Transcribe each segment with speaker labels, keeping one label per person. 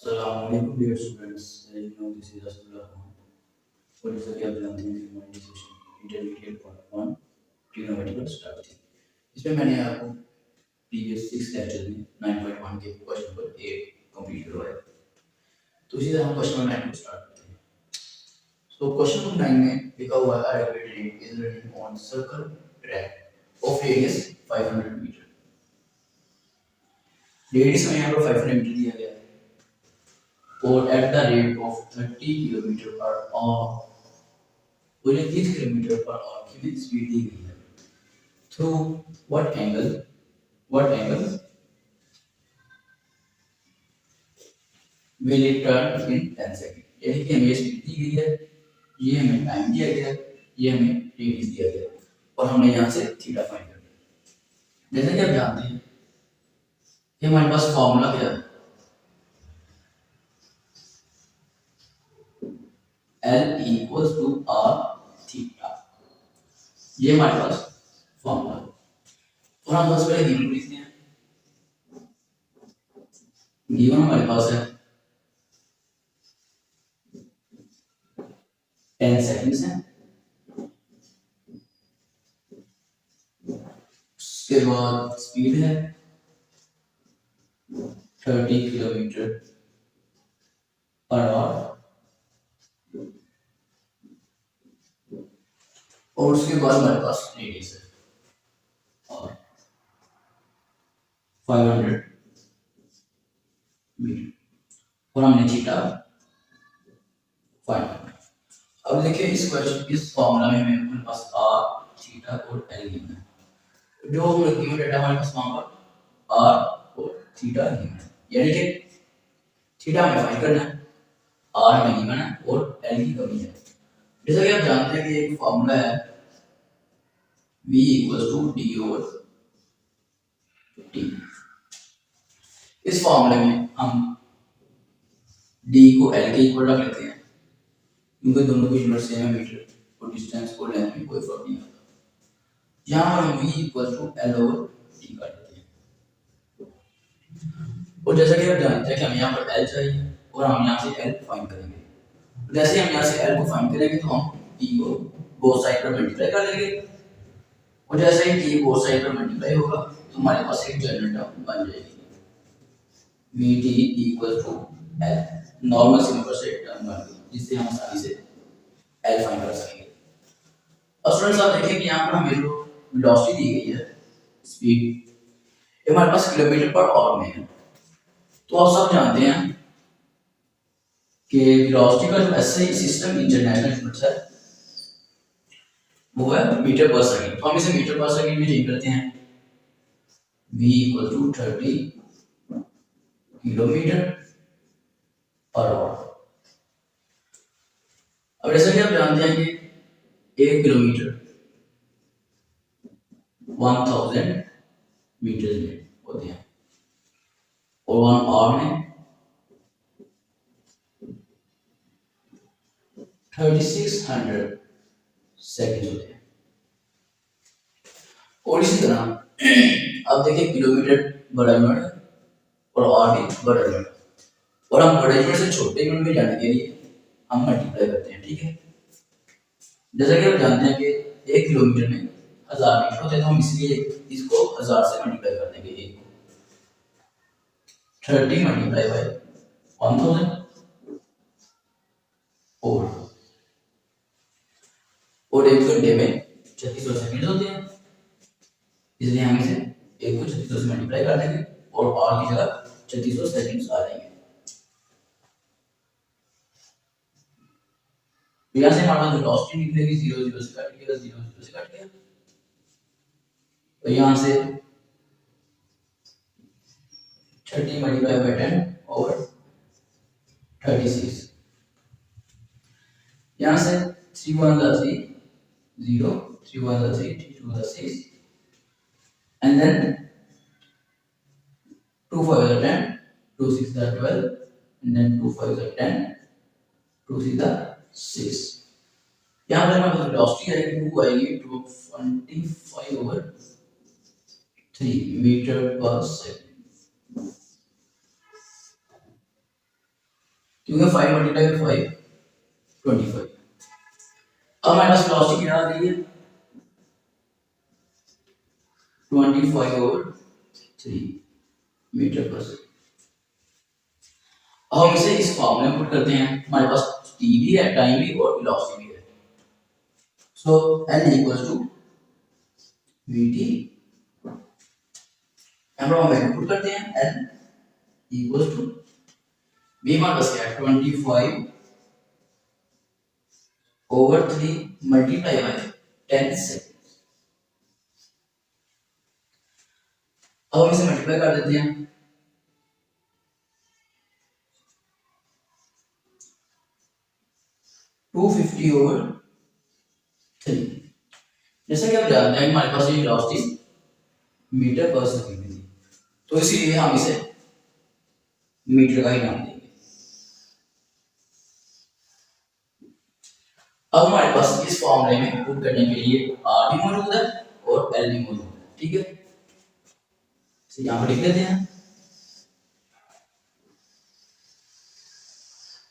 Speaker 1: Assalamualaikum dear students. As you know, this is Rasulullah Khan. For this we have learned in monetization intermediate part 1 trigonometrical strategy. इसमें मैंने आपको previous 6 lecture में 9.1 के question number 8 complete करवाया। तो इसी तरह हम क्वेश्चन नंबर 9 को स्टार्ट करते हैं। तो क्वेश्चन नंबर 9 में लिखा हुआ है a railway train is running on circle track of radius 500 metre. Radius में यहाँ पर 500 मीटर दिया गया है और at the rate of 30 kilometre per hour उन्हें 30 किलोमीटर पर आवर की स्पीड दी गई है। Through what angle will it turn in 10 second. यानी कि हमें ये स्पीड दी गई है, ये हमें टाइम दिया गया है, ये हमें रेडियस दिया गया है और हमने यहाँ से थीटा फाइंड करना है। जैसा कि आप जानते हैं कि हमारे पास फॉर्मूला क्या है, L equals to R theta. ये हमारे पास फॉर्मूला है और हम सबसे पहले गिवन लिखते हैं। गिवन हमारे पास है 10 सेकंड्स है, उसके बाद स्पीड है 30 किलोमीटर पर आवर और उसके बाद हमारे पास रेडियस है और 500 मीटर और हमने थीटा फाइंड करना है। अब देखिए इस क्वेश्चन इस फॉर्मूला में मेरे पास आर थीटा और एल गिवन है। जो गिवन डेटा हमारे पास वहां पर आर और थीटा गिवन है, यानी कि थीटा हमें फाइंड करना है, आर हमें गिवन है और एल की कमी है। जैसा कि आप जानते हैं कि एक फॉर्मूला है v equals to d over t। इस फॉर्मूले में हम d को l के इक्वल रख लेते हैं क्योंकि दोनों की यूनिट सेम है, मीटर और डिस्टेंस और लेंथ में कोई फर्क नहीं आता। यहाँ पर हम v equals to l over t कर देते हैं और जैसा कि आप जानते हैं कि हमें यहाँ पर l चाहिए और हम यहाँ से l फाइंड करेंगे। जैसे हम यहाँ से l को फाइंड करेंगे तो हम t को बोथ साइड पर मल्टीप्लाई कर लेंगे और जैसे ही t बोथ साइड पर मल्टीप्लाई होगा तो हमारे पास एक जनरल टर्म बन जाएगी vt equals to l। Normal simple से टर्म बन गई जिससे हम आसानी से l फाइंड कर सकेंगे। अब स्टूडेंट्स आप देखें कि यहाँ पर हमें जो वेलोसिटी दी गई है स्पीड, ये हमारे पास किलोमीटर पर आवर में है। तो आप सब जानते हैं कि वेलोसिटी का जो एसआई सिस्टम इंटरनेशनल यूनिट है वो है मीटर पर सेकंड। तो हम इसे मीटर पर सेकंड में चेंज करते हैं, v equal to 30 kilometre per hour. अब जैसा कि आप जानते हैं कि 1 किलोमीटर 1000 मीटर में होते हैं और 1 आवर में 3600 सेकंड होते हैं। और इसी तरह अब देखिए किलोमीटर बड़ा यूनिट है और आवर भी बड़ा यूनिट है और हम बड़े यूनिट से छोटे यूनिट में जाने के लिए हम मल्टीप्लाई करते हैं, ठीक है। जैसा कि आप जानते हैं कि 1 किलोमीटर में 1000 मीटर होते हैं, तो हम इसलिए इसको 1000 से मल्टीप्लाई कर देंगे। 30 मल्टीप्लाई बाय 1000 और 1 घंटे में 3600 सेकंड होते हैं, इसलिए हम इसे 1 को 3600 से मल्टीप्लाई कर देंगे और आवर की जगह 3600 सेकंड्स आ जाएंगे। तो यहाँ से हमारे पास वेलोसिटी निकलेगी 0 0 से कट गया, 0 0 से कट गया। तो यहाँ से 30 मल्टीप्लाई बाय 10 और 36, यहाँ से 3 1 3 0, 3 1 3, 3 2 6 and then 2 5 10, 2 6 12 and then 2 5 10, 2 6 6। यहाँ पर हमारे पास वेलोसिटी आएगी 2 आएगी 25 over 3 मीटर पर सेकंड। क्योंकि 5 मल्टीप्लाई बाई 5 25। अब हमारे पास वेलोसिटी क्या आ गई है 25/3 मीटर पर सेकंड। अब हम इसे इस फॉर्मूले में पुट करते हैं। हमारे पास टी भी है, टाइम भी और वेलोसिटी भी है। सो L इक्वल्स टू Vt, हम वैल्यू पुट करते हैं। L इक्वल्स टू v हमारे पास क्या है 25/3 मल्टीप्लाई बाय 10 सेकंड। अब हम इसे मल्टीप्लाई कर देते हैं। 250/3, जैसा कि आप जानते हैं हमारे पास ये वेलोसिटी मीटर पर सेकंड में थी, तो इसीलिए हम इसे मीटर का ही नाम देंगे। अब हमारे पास इस फॉर्मूले में पुट करने के लिए r भी मौजूद है और L भी मौजूद है, ठीक है। तो यहाँ पर लिख लेते हैं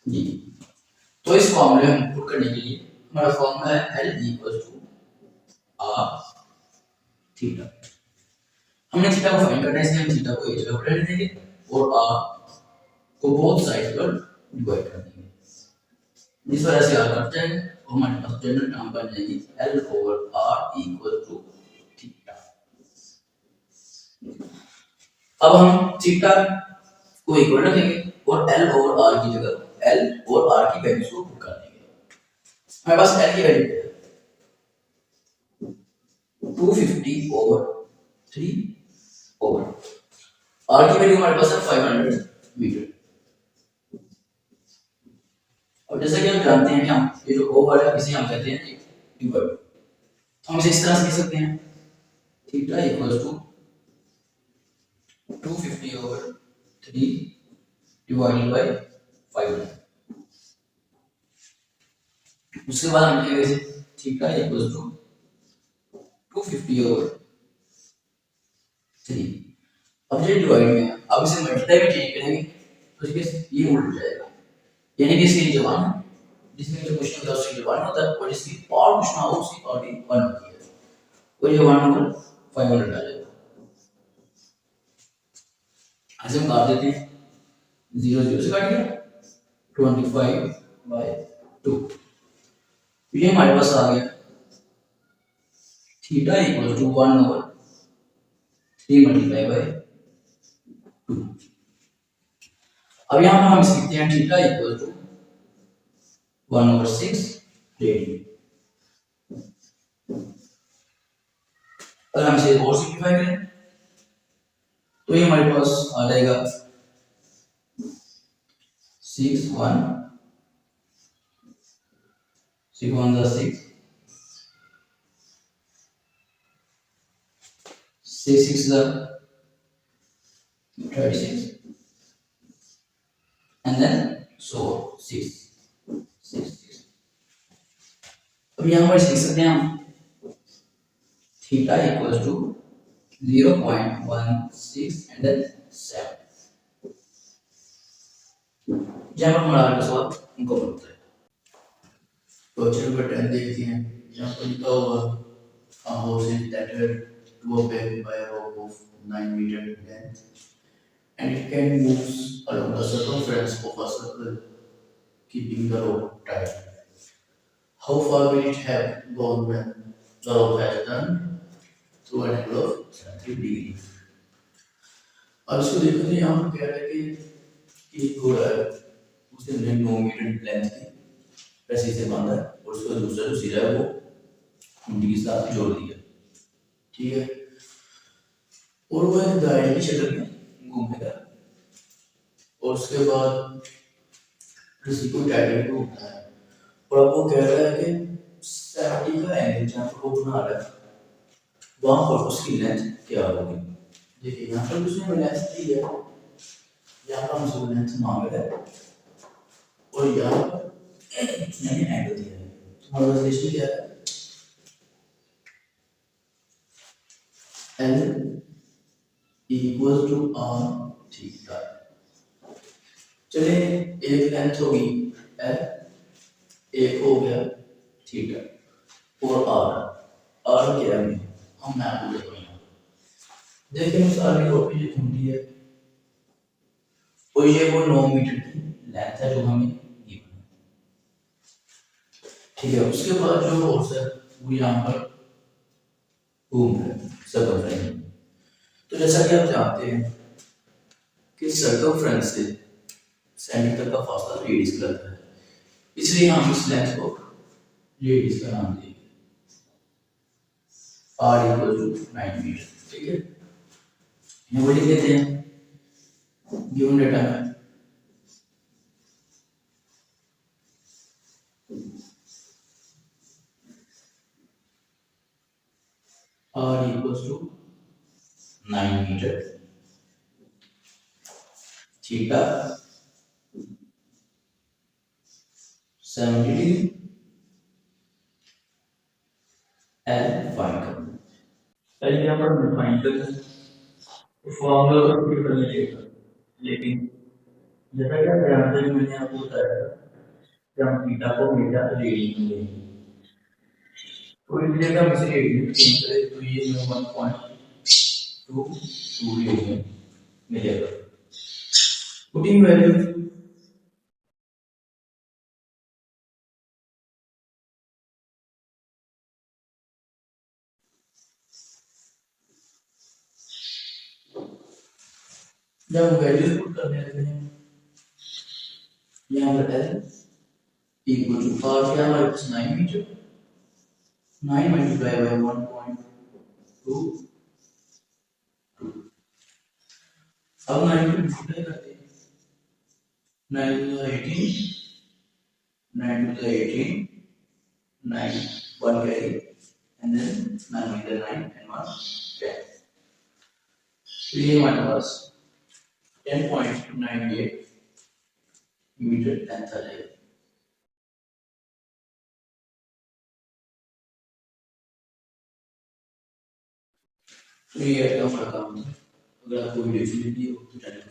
Speaker 1: जी। तो इस फॉर्मूले में पुट करने के लिए हमारा फॉर्मूला है L equals to r theta. हमने थीटा को फाइंड करना है, इसलिए हम थीटा को एक जगह पर रख देंगे और r को बोथ साइड पर डिवाइड कर देंगे। इस वजह से r कट जाएगा और हमारे पास जनरल टर्म बन जाएगी L/r इक्वल टू थीटा। अब हम थीटा को इक्वल रखेंगे और L/r की जगह L और r की वैल्यूज को पुट कर देंगे। हमारे पास L की वैल्यू है 250/3 और r की वैल्यू हमारे पास है 500 मीटर। और जैसा कि हम जानते हैं कि हम ये जो ओ वर्ड है इसे हम कहते हैं डिवाइड, तो हम इसे इस तरह से लिख सकते हैं theta equals to 250/3 divided by 500। उसके बाद हम लिखेंगे इसे थीटा इक्वल्स टू 250/3। अब ये डिवाइड में है, अब इसे मल्टीप्लाई में चेंज करेंगे तो ये उल्ट जाएगा, यानी कि इसकी जवाब है जिसमें जो क्वेश्चन होता है उसकी जवाब होता है और जिसकी और क्वेश्चन हो उसकी और भी 1 होती है, और ये 1 ओवर 500 आ जाएगा। ऐसे हम काट देते हैं, 0 0 से काट गया 25/2। ये हमारे पास आ गया theta equal to 1/3 multiply by 2। अब यहाँ पर हम इसे लिखते हैं थीटा इक्वल टू 1/6 रेडियन। अगर हम इसे और सिंपलीफाई करें तो ये हमारे पास आ जाएगा 6 1 6 1 6 6 6 36 and then so 6 6 6। अब यहाँ पर लिख सकते हैं हम theta equals to 0.16 and then 7। जहाँ पर हमारा का सवाल उनको मिलता है। तो चलो नंबर 10 देखते हैं। यहाँ पर लिखा हुआ a house is tethered to a peg by a rope of 9 meter length and it can move along the circumference of a circle keeping the rope tight. How far will it have gone when the rope has turned through an angle of 70 degree? अब इसको देखो तो यहाँ पर कह रहा है कि एक घोड़ा है, उसने 9 मीटर लेंथ की रस्सी से बांधा है और उसका दूसरा जो सिरा है वो खूंटी के साथ जोड़ दिया, ठीक है। और वो एक दायरे की शक्ल में घूमेगा और उसके बाद रस्सी को टाइट करके उठता है और आपको कह रहा है कि 70 का एंगल जहाँ पर वो बना रहा है वहां पर उसकी लेंथ क्या होगी। देखिए यहाँ पर उसने लेंथ दी है, यहाँ पर हमसे लेंथ मांग रहा है और यहाँ पर यानी एंगल दिया है। हमारा रिलेशन क्या है L equals to r theta। चले एक लेंथ होगी एल, एक हो गया थीटा और आर। आर क्या है हम मैं आपको देखो यहाँ देखिए मिसाल के तौर पे ये घूमती है और ये वो 9 मीटर की लेंथ है जो हमें गिवन है। ठीक है, उसके बाद जो फोर्स है वो यहाँ पर घूम रहा है सर्कमफ्रेंस। तो जैसा कि आप जानते हैं कि सर्कमफ्रेंस से सेंटर तक का फासला रेडियस कहलाता है, इसलिए हम इस लेंथ को रेडियस का नाम देंगे। R equal to 9 metre. ठीक है, यहाँ वो लिख देते हैं गिवन डेटा में r equals to 9 meter, theta 70 degree, L find करना। पहले यहाँ पर फाइंड करना है फॉर्मूला तो फिर करने लेगा, लेकिन जैसा कि आप जानते हैं मैंने आपको बताया था कि हम थीटा को हमेशा रेडियन में लेंगे। तो इस जगह हम इसे रेडियन चेंज करें तो ये हमें 1.22 रेडियन मिलेगा। पुटिंग वैल्यू जब वैल्यूज पुट करने लगते हैं यहाँ पर एल इक्वल टू आर क्या हमारे पास 9 मीटर, 9 मल्टीप्लाई बाय 1.2। अब 9 को मल्टीप्लाई करते हैं, 9 to the 18, 9 to the 18, 9 1 carry and then 9 with the 9 and 1 10। तो ये हमारे पास 10.98 मीटर लेंथ आ जाएगी। तो ये हमारा काम है। अगर आपको वीडियो अच्छी लगी हो तो चैनल को